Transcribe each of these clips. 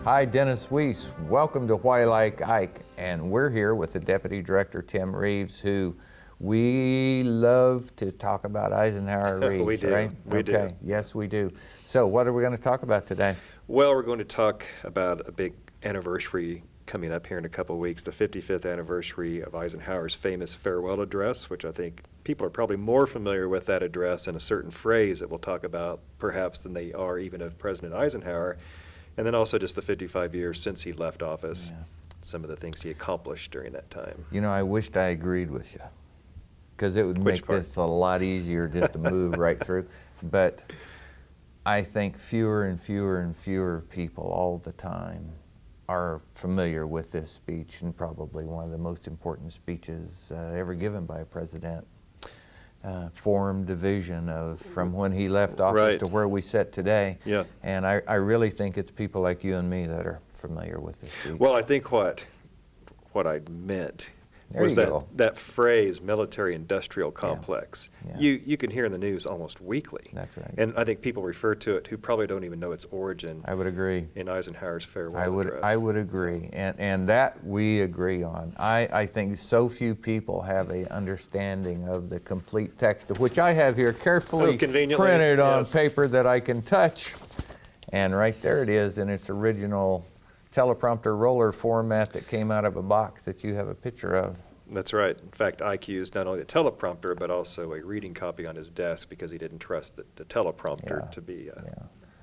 Hi, Dennis Weiss. Welcome to Why Like Ike, and we're here with the Deputy Director, Tim Reeves, who we love to talk about Eisenhower Reeves, we do. right? We do. Yes, we do. So what are we going to talk about today? Well, we're going to talk about a big anniversary coming up here in a couple of weeks, the 55th anniversary of Eisenhower's famous farewell address, which I think people are probably more familiar with that address and a certain phrase that we'll talk about perhaps than they are even of President Eisenhower. And then also just the 55 years since he left office, some of the things he accomplished during that time. You know, I wished I agreed with you, because it would make this a lot easier just to move right through. But I think fewer and fewer and fewer people all the time are familiar with this speech, and probably one of the most important speeches ever given by a president. Formed a vision of from when he left office to where we sit today. Yeah. And I really think it's people like you and me that are familiar with this speech. Well, I think what I meant was that phrase, military-industrial complex. Yeah. You can hear in the news almost weekly. That's right. And I think people refer to it who probably don't even know its origin. I would agree. In Eisenhower's farewell address. I would agree, and that we agree on. I think so few people have a understanding of the complete text, of which I have here carefully printed on paper that I can touch. And right there it is in its original teleprompter roller format that came out of a box that you have a picture of. That's right. In fact, Ike used not only the teleprompter, but also a reading copy on his desk because he didn't trust the teleprompter to be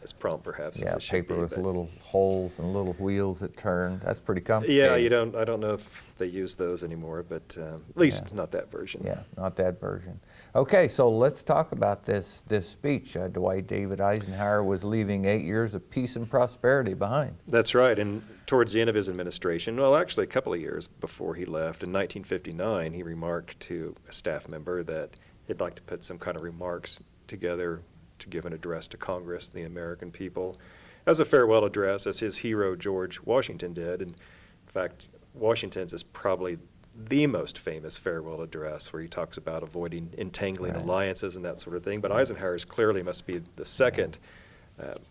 as prompt, perhaps, as it should paper be. with little holes and little wheels that turn. That's pretty complicated. Yeah, I don't know if they use those anymore, but at least not that version. Yeah, not that version. Okay, so let's talk about this speech. Dwight David Eisenhower was leaving 8 years of peace and prosperity behind. That's right, and towards the end of his administration, well, actually a couple of years before he left, in 1959, he remarked to a staff member that he'd like to put some kind of remarks together to give an address to Congress, the American people, as a farewell address, as his hero George Washington did. And in fact, Washington's is probably the most famous farewell address, where he talks about avoiding entangling alliances and that sort of thing. But Eisenhower's clearly must be the second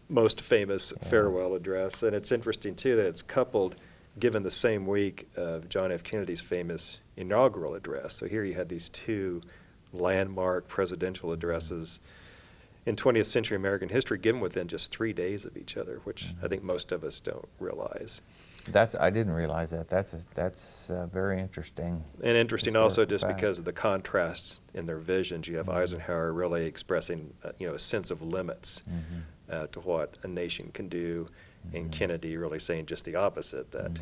most famous farewell address. And it's interesting, too, that it's coupled, given the same week of John F. Kennedy's famous inaugural address. So here you had these two landmark presidential addresses in 20th century American history, given within just 3 days of each other, which I think most of us don't realize. I didn't realize that. That's very interesting. And interesting also just because of the contrast in their visions. You have Eisenhower really expressing a sense of limits to what a nation can do, and Kennedy really saying just the opposite, that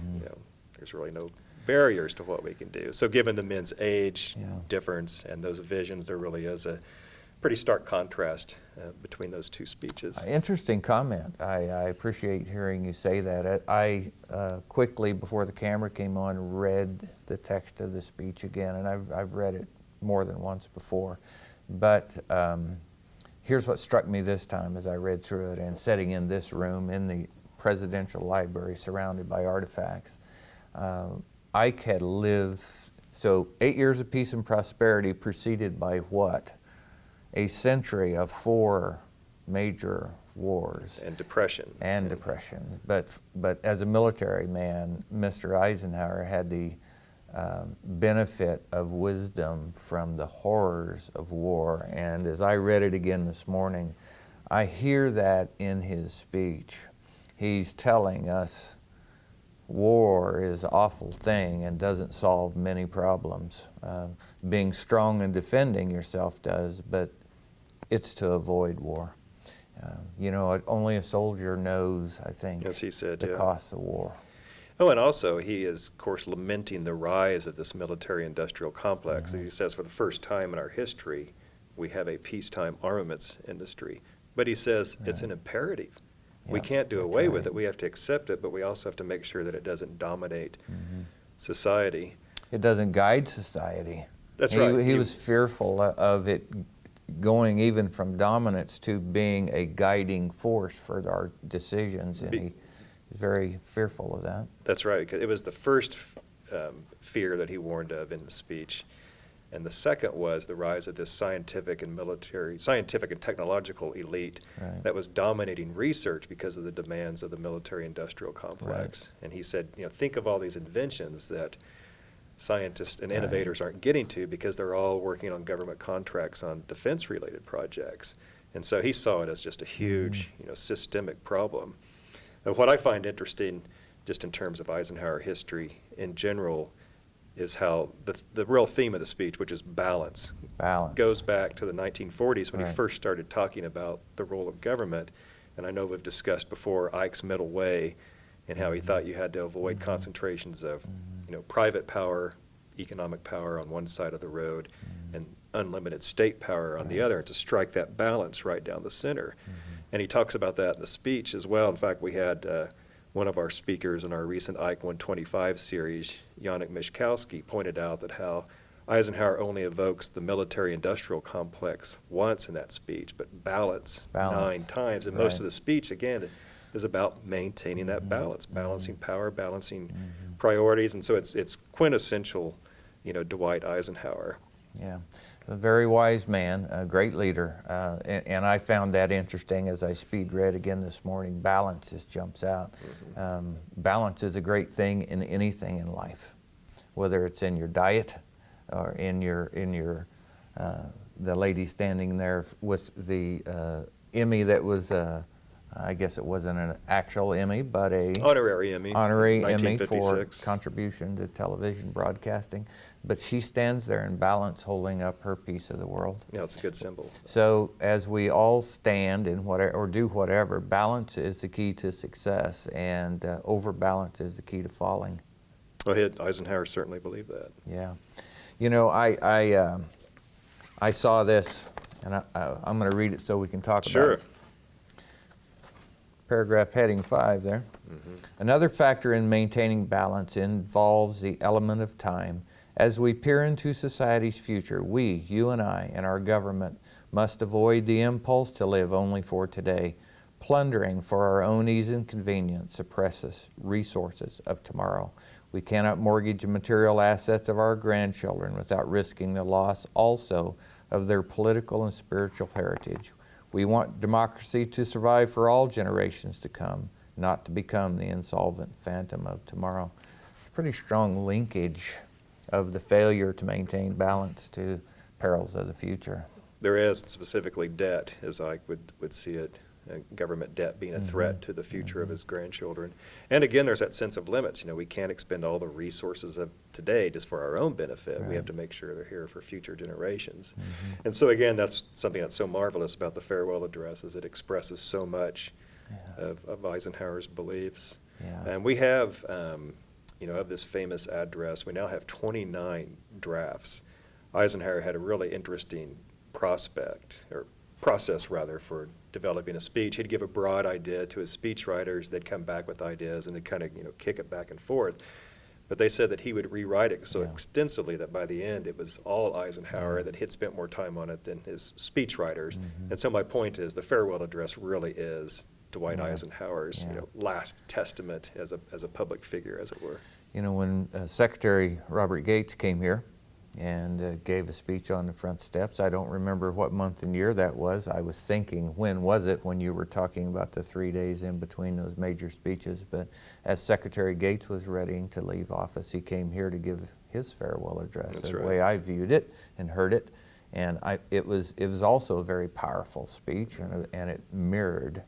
there's really no barriers to what we can do. So given the men's age difference and those visions, there really is a pretty stark contrast between those two speeches. Interesting comment. I appreciate hearing you say that. I quickly, before the camera came on, read the text of the speech again, and I've read it more than once before. But here's what struck me this time as I read through it, and sitting in this room in the presidential library surrounded by artifacts. Ike had lived, so 8 years of peace and prosperity preceded by what? A century of 4 major wars. And depression. But as a military man, Mr. Eisenhower had the benefit of wisdom from the horrors of war. And as I read it again this morning, I hear that in his speech. He's telling us war is an awful thing and doesn't solve many problems. Being strong and defending yourself does, but it's to avoid war. Only a soldier knows, I think, as he said, the cost of war. Oh, and also he is, of course, lamenting the rise of this military-industrial complex. As he says, for the first time in our history, we have a peacetime armaments industry. But he says it's an imperative. We can't do away with it. We have to accept it, but we also have to make sure that it doesn't dominate society. It doesn't guide society. That's right. He was fearful of it going even from dominance to being a guiding force for our decisions, and he was very fearful of that. That's right. It was the first fear that he warned of in the speech. And the second was the rise of this scientific and technological elite Right. that was dominating research because of the demands of the military-industrial complex. And he said, think of all these inventions that scientists and innovators aren't getting to because they're all working on government contracts on defense-related projects. And so he saw it as just a huge, systemic problem. And what I find interesting, just in terms of Eisenhower history in general, is how the real theme of the speech, which is balance, goes back to the 1940s when he first started talking about the role of government. And I know we've discussed before Ike's middle way and how he thought you had to avoid concentrations of private power, economic power on one side of the road, and unlimited state power on the other, to strike that balance right down the center. And he talks about that in the speech as well. In fact, we had one of our speakers in our recent Ike 125 series, Yannick Mishkowski, pointed out that how Eisenhower only evokes the military-industrial complex once in that speech, but balance 9 times. And most of the speech, again, is about maintaining that balance, balancing power, balancing priorities. And so it's quintessential, Dwight Eisenhower. Yeah, a very wise man, a great leader, and I found that interesting as I speed read again this morning. Balance just jumps out. Balance is a great thing in anything in life, whether it's in your diet or in your the lady standing there with the Emmy that was I guess it wasn't an actual Emmy, but a honorary Emmy for contribution to television broadcasting. But she stands there in balance, holding up her piece of the world. Yeah, it's a good symbol. So as we all stand in whatever or do whatever, balance is the key to success, and overbalance is the key to falling. Well, Eisenhower certainly believed that. Yeah, I saw this, and I'm going to read it so we can talk about it. Paragraph heading 5 there. Another factor in maintaining balance involves the element of time. As we peer into society's future, we, you and I, and our government must avoid the impulse to live only for today. Plundering for our own ease and convenience suppresses resources of tomorrow. We cannot mortgage the material assets of our grandchildren without risking the loss also of their political and spiritual heritage. We want democracy to survive for all generations to come, not to become the insolvent phantom of tomorrow. It's a pretty strong linkage of the failure to maintain balance to perils of the future. There is, specifically debt, as I would see it, government debt being a threat to the future of his grandchildren. And again, there's that sense of limits. We can't expend all the resources of today just for our own benefit. We have to make sure they're here for future generations. And so again, that's something that's so marvelous about the farewell address, is it expresses so much of Eisenhower's beliefs. And we have, of this famous address, we now have 29 drafts. Eisenhower had a really interesting process for developing a speech. He'd give a broad idea to his speechwriters. They'd come back with ideas, and they'd kind of kick it back and forth. But they said that he would rewrite it so extensively that by the end it was all Eisenhower, that he'd spent more time on it than his speechwriters. And so my point is, the farewell address really is Dwight Eisenhower's last testament as a public figure, as it were. When Secretary Robert Gates came here and gave a speech on the front steps, I don't remember what month and year that was. I was thinking, when was it when you were talking about the 3 days in between those major speeches? But as Secretary Gates was readying to leave office, he came here to give his farewell address. That's the right. way I viewed it and heard it, and it was also a very powerful speech, and it mirrored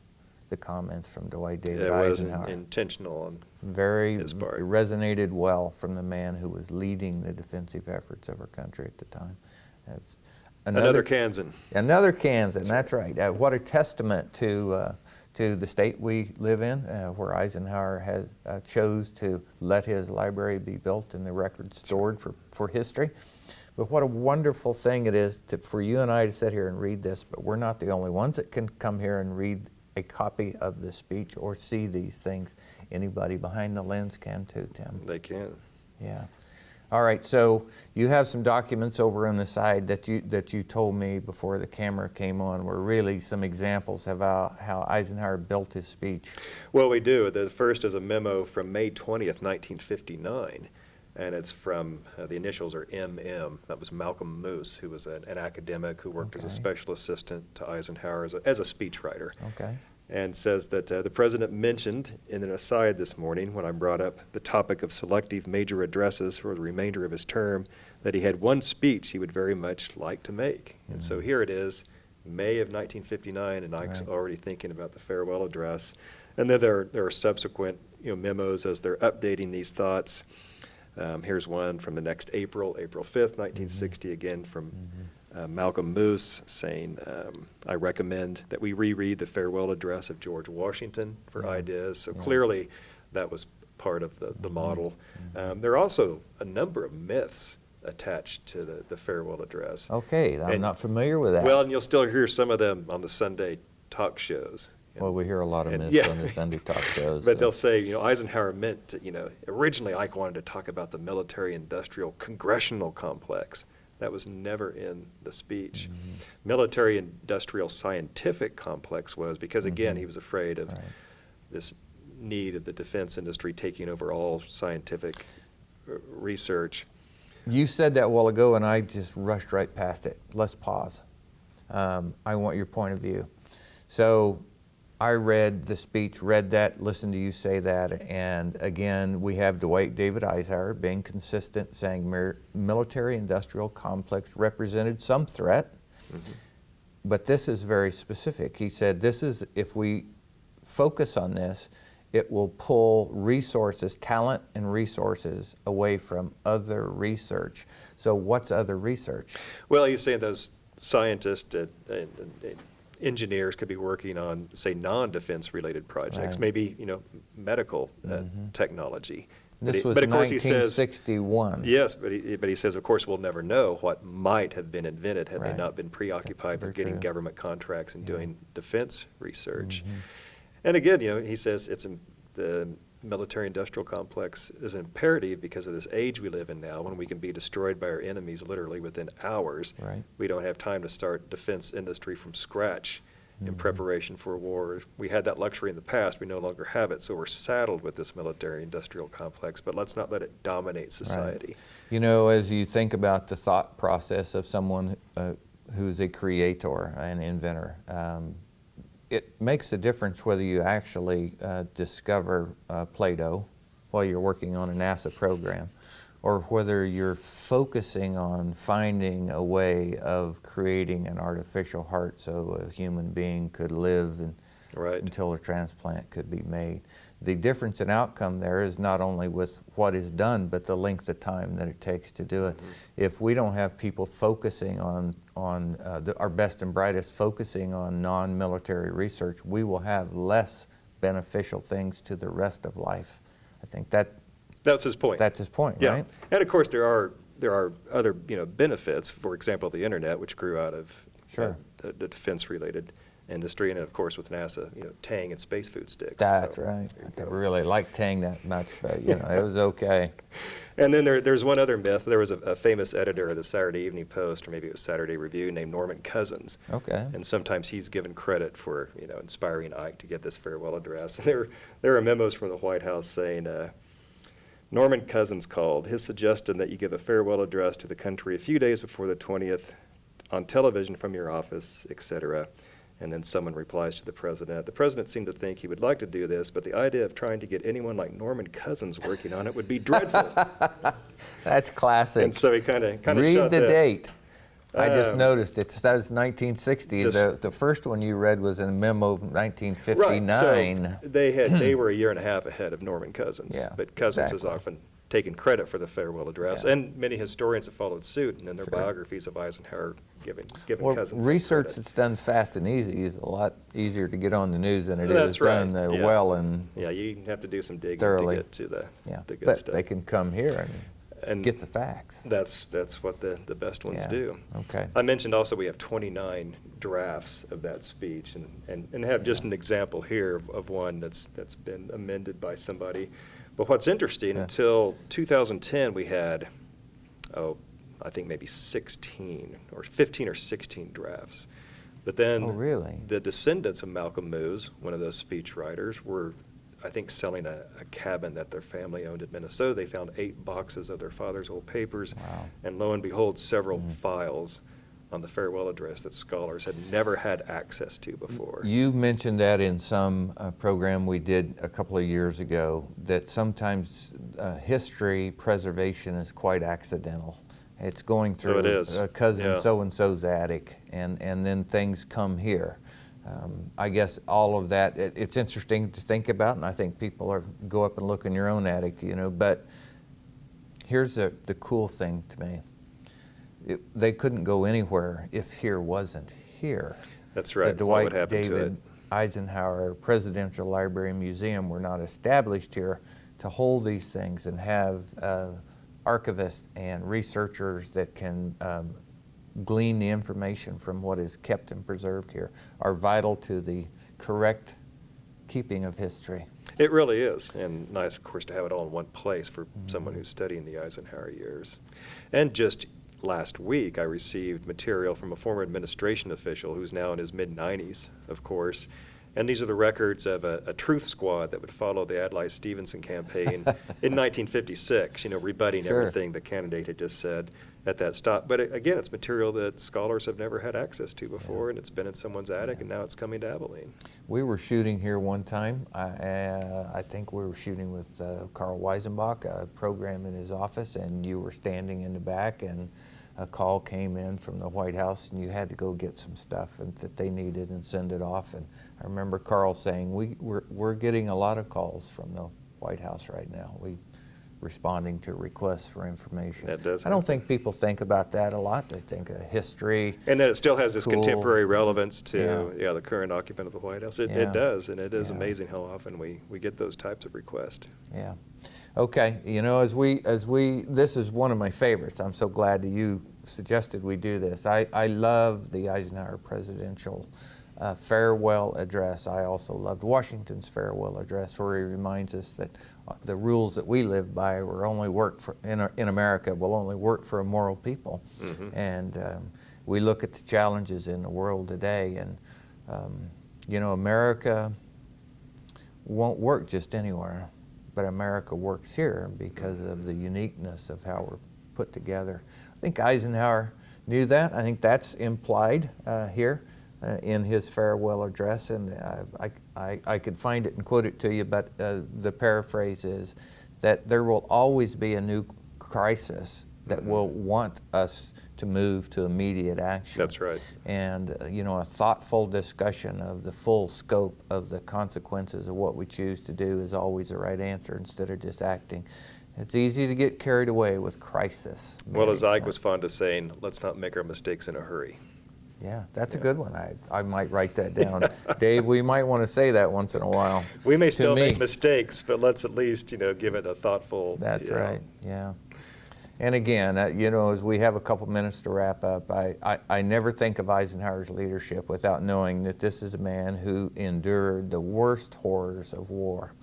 the comments from Dwight David Eisenhower. It was intentional on Very his part. It resonated well from the man who was leading the defensive efforts of our country at the time. That's Another Kansan. Another Kansan, that's right. What a testament to the state we live in, where Eisenhower has chose to let his library be built and the records stored for history. But what a wonderful thing it is for you and I to sit here and read this, but we're not the only ones that can come here and read a copy of the speech or see these things. Anybody behind the lens can too, Tim. They can. Yeah. All right, so you have some documents over on the side that you told me before the camera came on were really some examples of how Eisenhower built his speech. Well, we do. The first is a memo from May 20th, 1959. and it's from, the initials are MM. That was Malcolm Moose, who was an academic who worked as a Okay. special assistant to Eisenhower as a speechwriter. Okay. And says that the president mentioned in an aside this morning when I brought up the topic of selective major addresses for the remainder of his term, that he had one speech he would very much like to make. And so here it is, May of 1959, and Ike's Right. already thinking about the farewell address. And then there are subsequent memos as they're updating these thoughts. Here's one from the next April 5th, 1960, again from Malcolm Moose, saying, I recommend that we reread the farewell address of George Washington for ideas. So clearly that was part of the model. There are also a number of myths attached to the farewell address. Okay, I'm And- not familiar with that. Well, and you'll still hear some of them on the Sunday talk shows. Well, we hear a lot of And- myths yeah. on the Sunday talk shows. But they'll say, Eisenhower meant to, originally Ike wanted to talk about the military-industrial congressional complex. That was never in the speech. Military-industrial scientific complex was, because again, he was afraid of Right. this need of the defense industry taking over all scientific research. You said that a while ago, and I just rushed right past it. Let's pause. I want your point of view. So I read the speech, read that, listened to you say that, and again, we have Dwight David Eisenhower being consistent, saying military-industrial complex represented some threat, but this is very specific. He said, this is, if we focus on this, it will pull resources, talent and resources away from other research. So what's other research? Well, he's saying those scientists and engineers could be working on, say, non-defense related projects, Right. maybe, medical technology. This was but of course he says, 1961. yes, but he says, of course, we'll never know what might have been invented had they Right. not been preoccupied Very with getting true. government contracts and Yeah. doing defense research. Mhm. And again, he says the military-industrial complex is imperative because of this age we live in now, when we can be destroyed by our enemies literally within hours. Right. We don't have time to start defense industry from scratch in Mhm. preparation for war. We had that luxury in the past. We no longer have it, so we're saddled with this military-industrial complex, but let's not let it dominate society. As you think about the thought process of someone who's a creator, an inventor, it makes a difference whether you actually discover Play-Doh while you're working on a NASA program, or whether you're focusing on finding a way of creating an artificial heart so a human being could live Right. until a transplant could be made. The difference in outcome there is not only with what is done, but the length of time that it takes to do it. If we don't have people focusing on our best and brightest focusing on non-military research, we will have less beneficial things to the rest of life. I think That's his point. that's his point, Yeah. right? And of course, there are other benefits. For example, the internet, which grew out of Sure. the defense-related industry, and of course with NASA, Tang and space food sticks. That's So, right. there I you didn't go. really like Tang that much, but it was okay. And then there's one other myth. There was a famous editor of the Saturday Evening Post, or maybe it was Saturday Review, named Norman Cousins. Okay. And sometimes he's given credit for inspiring Ike to get this farewell address. And there are memos from the White House saying, Norman Cousins called. His suggestion that you give a farewell address to the country a few days before the 20th on television from your office, etc. And then someone replies to the president. The president seemed to think he would like to do this, but the idea of trying to get anyone like Norman Cousins working on it would be dreadful. That's classic. And so he kind of Read shot the that. date. I just Um, noticed it says 1960. this- The first one you read was in a memo from Right, 1959. so they were a year and a half ahead of Norman Cousins. Yeah, But Cousins has exactly. often taken credit for the farewell address, Yeah. and many historians have followed suit, and in their Sure. biographies of Eisenhower giving Well, Cousins some research credit. that's done fast and easy is a lot easier to get on the news than it is That's right, done yeah. well and Yeah, you have to do some digging thoroughly. to get to the good But stuff. they can come here and And get the facts. That's what the best ones Yeah. do. Okay. I mentioned also we have 29 drafts of that speech, and have just an example here of one that's been amended by somebody. But what's interesting, Yeah. until 2010, we had, I think maybe 16 or 15 or 16 drafts. But then Oh, really? the descendants of Malcolm Moose, one of those speech writers, were I think, selling a cabin that their family owned in Minnesota. They found 8 boxes of their father's old papers. Wow. And lo and behold, several files on the farewell address that scholars had never had access to before. You mentioned that in some program we did a couple of years ago, that sometimes history preservation is quite accidental. It's going through it is. Cousin Yeah. so-and-so's attic, and then things come here. I guess all of that, it's interesting to think about, and I think people go up and look in your own attic, but here's the cool thing to me. They couldn't go anywhere if here wasn't here. That's right. The What would Dwight happen to it? David Eisenhower Presidential Library and Museum were not established here to hold these things and have archivists and researchers that can glean the information from what is kept and preserved here, are vital to the correct keeping of history. It really is, and nice, of course, to have it all in one place for someone who's studying the Eisenhower years. And just last week, I received material from a former administration official who's now in his mid-90s, of course, and these are the records of a truth squad that would follow the Adlai-Stevenson campaign in 1956, rebutting Sure. everything the candidate had just said at that stop. But again, it's material that scholars have never had access to before, and it's been in someone's attic, and now it's coming to Abilene. We were shooting here one time. I think we were shooting with Carl Weisenbach, a program in his office, and you were standing in the back, and a call came in from the White House, and you had to go get some stuff that they needed and send it off. And I remember Carl saying, we're getting a lot of calls from the White House right now. Responding to requests for information. That does I don't happen. think people think about that a lot. They think of history. And that it still has this Cool. contemporary relevance to Yeah. the current occupant of the White House. It Yeah. does, and it is Yeah. amazing how often we get those types of requests. Yeah. Okay. As we this is one of my favorites. I'm so glad that you suggested we do this. I love the Eisenhower presidential farewell address. I also loved Washington's farewell address, where he reminds us that the rules that we live by will only work in America will only work for a moral people. Mm-hmm. And we look at the challenges in the world today, and America won't work just anywhere, but America works here because of the uniqueness of how we're put together. I think Eisenhower knew that. I think that's implied here in his farewell address, and I could find it and quote it to you, but the paraphrase is that there will always be a new crisis that will want us to move to immediate action. That's right. And a thoughtful discussion of the full scope of the consequences of what we choose to do is always the right answer instead of just acting. It's easy to get carried away with crisis. Well, as Mary, Ike was fond of saying, let's not make our mistakes in a hurry. Yeah, that's a Yeah. good one. I might write that down. Dave, we might want to say that once in a while. We may To still make me. mistakes, but let's at least, give it a thoughtful. That's right, yeah. And again, as we have a couple minutes to wrap up, I never think of Eisenhower's leadership without knowing that this is a man who endured the worst horrors of war.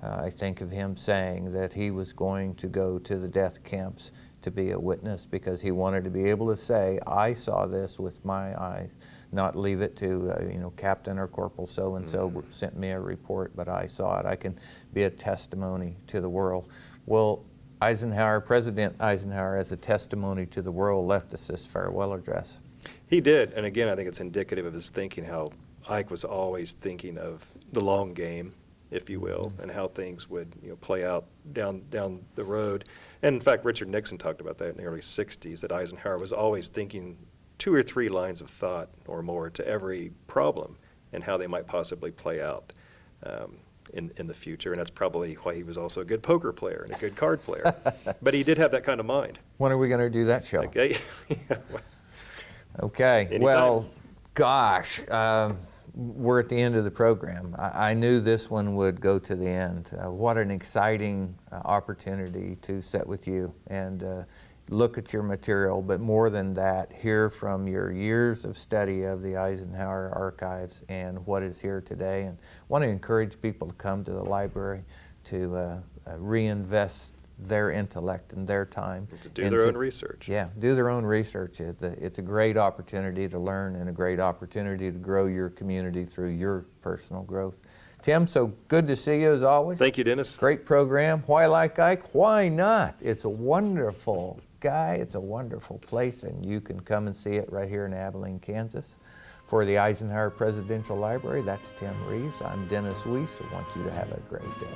I think of him saying that he was going to go to the death camps to be a witness because he wanted to be able to say, I saw this with my eyes, not leave it to, Captain or Corporal so-and-so sent me a report, but I saw it. I can be a testimony to the world. Well, President Eisenhower, as a testimony to the world, left us this farewell address. He did, and again, I think it's indicative of his thinking, how Ike was always thinking of the long game, if you will, and how things would play out down the road. And in fact, Richard Nixon talked about that in the early 60s, that Eisenhower was always thinking 2 or 3 lines of thought or more to every problem and how they might possibly play out in the future. And that's probably why he was also a good poker player and a good card player. But he did have that kind of mind. When are we going to do that show? Okay. Okay. Anytime. Well, gosh, we're at the end of the program. I knew this one would go to the end. What an exciting opportunity to sit with you and look at your material, but more than that, hear from your years of study of the Eisenhower archives and what is here today. And want to encourage people to come to the library to reinvest their intellect and their time. To do their own research. Yeah, do their own research. It's a great opportunity to learn and a great opportunity to grow your community through your personal growth. Tim, so good to see you as always. Thank you, Dennis. Great program. Why Like Ike? Why not? It's a wonderful guy. It's a wonderful place, and you can come and see it right here in Abilene, Kansas. For the Eisenhower Presidential Library, that's Tim Reeves. I'm Dennis Weiss. I want you to have a great day.